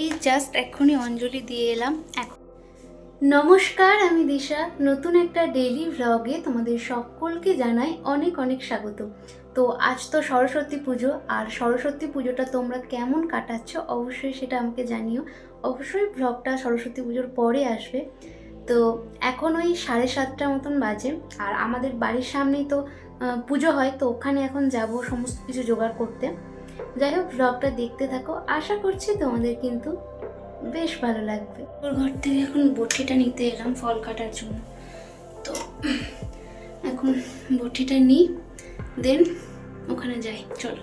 এই জাস্ট এক্ষুনি অঞ্জলি দিয়ে এলাম। নমস্কার, আমি দিশা। নতুন একটা ডেইলি ভ্লগে তোমাদের সকলকে জানাই অনেক অনেক স্বাগত। তো আজ তো সরস্বতী পুজো, আর সরস্বতী পুজোটা তোমরা কেমন কাটাচ্ছ অবশ্যই সেটা আমাকে জানিও। অবশ্যই ভ্লগটা সরস্বতী পুজোর পরে আসবে। তো এখন ওই 7:30 মতন বাজে, আর আমাদের বাড়ির সামনেই তো পুজো হয়, তো ওখানে এখন যাব সমস্ত কিছু জোগাড় করতে। যাই হোক, ভ্লগটা দেখতে থাকো, আশা করছি তোমাদের কিন্তু বেশ ভালো লাগবে। ওর ঘর থেকে এখন বটিটা নিতে এলাম ফল কাটার জন্য। তো এখন বটিটা নিই, দেন ওখানে যাই, চলো।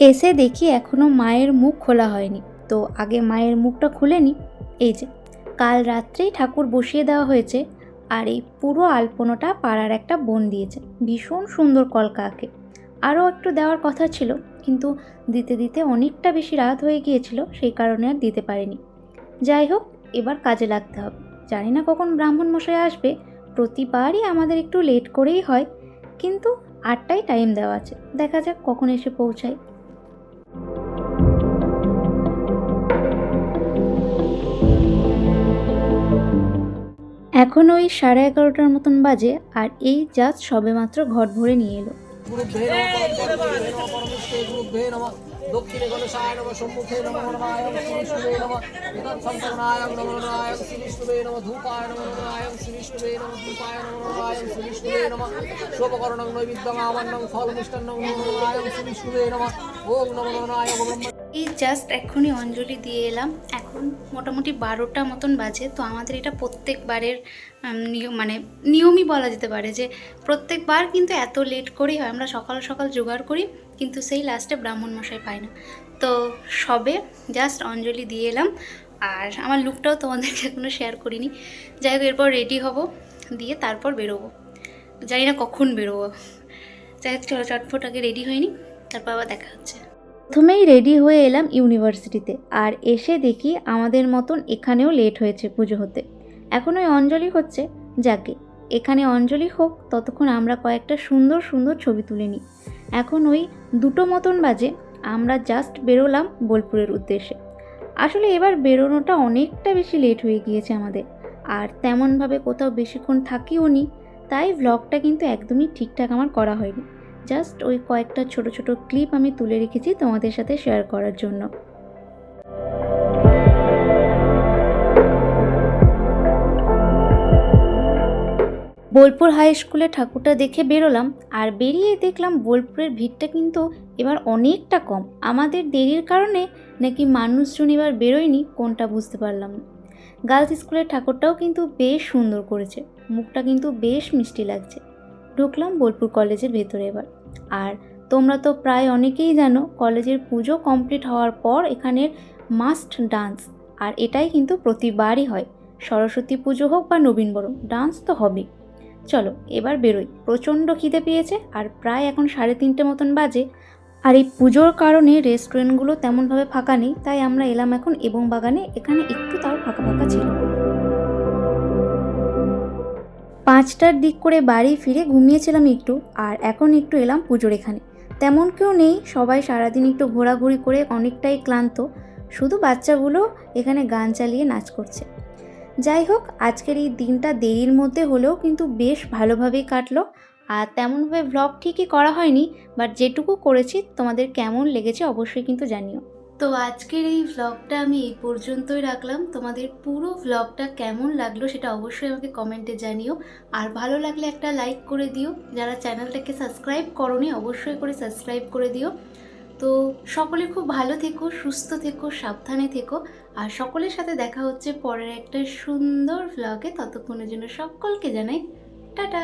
এসে দেখি এখনো মায়ের মুখ খোলা হয়নি, তো আগে মায়ের মুখটা খুলে নিই। এই যে কাল রাত্রেই ঠাকুর বসিয়ে দেওয়া হয়েছে, আর এই পুরো আলপনাটা পাড়ার একটা বোন দিয়েছে, ভীষণ সুন্দর কলকা আঁকে। আরও একটু দেওয়ার কথা ছিল, কিন্তু দিতে দিতে অনেকটা বেশি রাত হয়ে গিয়েছিল, সেই কারণে আর দিতে পারিনি। যাই হোক, এবার কাজে লাগতে হবে। জানি না কখন ব্রাহ্মণ মশাই আসবে, প্রতিবারই আমাদের একটু লেট করেই হয়, কিন্তু 8টায় টাইম দেওয়া আছে, দেখা যাক কখন এসে পৌঁছায়। এখন ওই 11:30 মতন বাজে, আর এই জাস্ট সবেমাত্র ঘর ভরে নিয়ে এলো। দক্ষিণে গণেশায় নমঃ, সম্মুখে নমঃ নারায়ণ শ্রীবিষ্ণুবে নমঃ, এতৎ সম্পন্নায়ং নমঃ নারায়ণ শ্রীবিষ্ণুবে নমঃ, ধূপায় নমঃ নারায়ণ শ্রীবিষ্ণুবে নমঃ, ধূপায় নমঃ নারায়ণ শ্রীবিষ্ণুবে নমঃ, শোভকরণং নৈবেদ্যং আমান্নং ফলমিষ্টান্নং নমঃ নারায়ণ শ্রীবিষ্ণুবে নমঃ, ওম নমঃ নারায়ণ ব্রহ্ম। এই জাস্ট এক্ষুনি অঞ্জলি দিয়ে এলাম। এখন মোটামুটি 12টা মতন বাজে। তো আমাদের এটা প্রত্যেকবারের নিয়মই বলা যেতে পারে, যে প্রত্যেকবার কিন্তু এত লেট করেই হয়। আমরা সকাল সকাল জোগাড় করি, কিন্তু সেই লাস্টে ব্রাহ্মণ মশাই পায় না। তো সবে জাস্ট অঞ্জলি দিয়ে এলাম, আর আমার লুকটাও তোমাদেরকে এখনও শেয়ার করিনি। যাই হোক, এরপর রেডি হব, দিয়ে তারপর বেরোবো। জানি না কখন বেরোবো। যাই হোক, চলো চটফট আগে রেডি হয়নি, তারপর আবার দেখা হচ্ছে। প্রথমেই রেডি হয়ে এলাম ইউনিভার্সিটিতে, আর এসে দেখি আমাদের মতন এখানেও লেট হয়েছে পুজো হতে। এখন ওই অঞ্জলি হচ্ছে, যাকে এখানে অঞ্জলি হোক, ততক্ষণ আমরা কয়েকটা সুন্দর সুন্দর ছবি তুলে নিই। এখন ওই 2টো মতন বাজে, আমরা জাস্ট বেরোলাম বোলপুরের উদ্দেশ্যে। আসলে এবার বেরোনোটা অনেকটা বেশি লেট হয়ে গিয়েছে আমাদের, আর তেমনভাবে কোথাও বেশিক্ষণ থাকিও নি, তাই ভ্লগটা কিন্তু একদমই ঠিকঠাক আমার করা হয়নি। জাস্ট ওই কয়েকটা ছোট ছোট ক্লিপ আমি তুলে রেখেছি তোমাদের সাথে শেয়ার করার জন্য। বোলপুর হাই স্কুলে ঠাকুরটা দেখে বেরোলাম, আর বেরিয়ে দেখলাম বোলপুরের ভিড়টা কিন্তু এবার অনেকটা কম। আমাদের দেরির কারণে নাকি মানুষজন এবার বেরোয়নি, কোনটা বুঝতে পারলাম না। গার্লস স্কুলের ঠাকুরটাও কিন্তু বেশ সুন্দর করেছে, মুখটা কিন্তু বেশ মিষ্টি লাগছে। ঢুকলাম বোলপুর কলেজের ভেতরে এবার। আর তোমরা তো প্রায় অনেকেই জানো, কলেজের পুজো কমপ্লিট হওয়ার পর এখানের মাস্ট ডান্স, আর এটাই কিন্তু প্রতিবারই হয়। সরস্বতী পুজো হোক বা নবীনবরণ, ডান্স তো হবেই। চলো এবার বেরোই, প্রচণ্ড খিদে পেয়েছে, আর প্রায় এখন 3:30 মতন বাজে। আর এই পুজোর কারণে রেস্টুরেন্টগুলো তেমনভাবে ফাঁকা নেই, তাই আমরা এলাম এখন এবং বাগানে, এখানে একটু তাও ফাঁকা ফাঁকা ছিল। 5টার দিক করে বাড়ি ফিরে ঘুমিয়েছিলাম একটু, আর এখন একটু এলাম পুজোর এখানে। তেমন কেউ নেই, সবাই সারাদিন একটু ঘোরাঘুরি করে অনেকটাই ক্লান্ত, শুধু বাচ্চাগুলো এখানে গান চালিয়ে নাচ করছে। যাই হোক, আজকের এই দিনটা দেরির মধ্যে হলেও কিন্তু বেশ ভালোভাবেই কাটলো। আর তেমনভাবে ভ্লগ ঠিকই করা হয়নি, বাট যেটুকু করেছি তোমাদের কেমন লেগেছে অবশ্যই কিন্তু জানিও। তো আজকের এই ভ্লগটা আমি এই পর্যন্তই রাখলাম। তোমাদের পুরো ভ্লগটা কেমন লাগলো সেটা অবশ্যই আমাকে কমেন্টে জানিও, আর ভালো লাগলে একটা লাইক করে দিও। যারা চ্যানেলটাকে সাবস্ক্রাইব করোনি অবশ্যই করে সাবস্ক্রাইব করে দিও। তো সকলে খুব ভালো থেকো, সুস্থ থেকো, সাবধানে থেকো, আর সকলের সাথে দেখা হচ্ছে পরের একটা সুন্দর ভ্লগে। ততক্ষণের জন্য সকলকে জানাই টাটা।